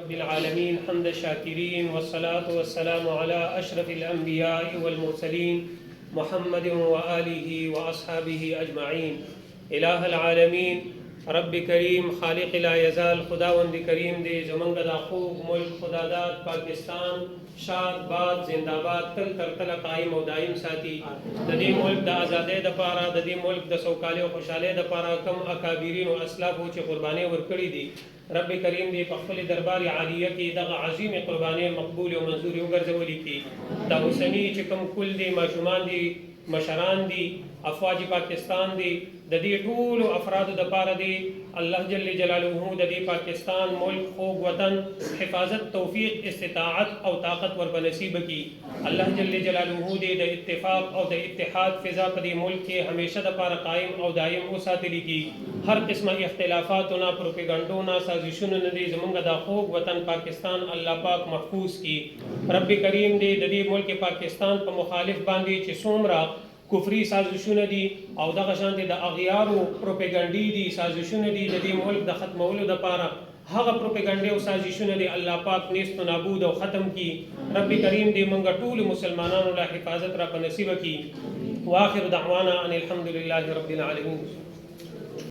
رب العالمين حمد الشاكرين، والصلاة والسلام على أشرف الأنبياء والمرسلين محمد وآله وأصحابه أجمعين. إله العالمين رب کریم خالق لا یزال خداوند کریم دے زمنگ دا خوب ملک خداداد پاکستان شاد باد زندہ باد تل تر تل قائم و دائم ساتھی. د دې ملک د آزادۍ د پاره، د دې ملک د سوکالۍ او خوشحالۍ د پاره کم اکابرین او اسلافو چې قربانۍ ورکړي دي، رب کریم دې په خپل دربار عالیه کې دغه عظیم قربانۍ مقبول او منظور وګرځولي کړي. دا اوسني چې کوم کل دي ماشومان دي، مشران دي، افواج پاکستان دي، د دې ټول افراد د پاره دی الله جل جلاله د دې پاکستان ملک خوږ وطن حفاظت، توفیق، استطاعت او طاقت ور بنصیب کی. الله جل جلاله دې د اتفاق او د اتحاد فضا په دې ملک کې همیشه د پاره قائم او دائم وساتلی کی. هر قسمه اختلافاتونه، پروپاګاندا، سازشونه نه دي زمونږ د خوږ وطن پاکستان الله پاک محفوظ کی. رب کریم دې د دې ملک پاکستان په مخالف باندې چې څومره کفری سازشونه دي او دغه شان د اغیارو پروپاګاندا دي سازشونه دي د دې ملک د ختمولو د پاره، هغه پروپاګاندا او سازشونه دي الله پاک نیست و نابود او ختم کی. رب کریم دې موږ ټول مسلمانانو له حفاظت را په نصیب کی. واخر دعوانا ان الحمد لله رب العالمین.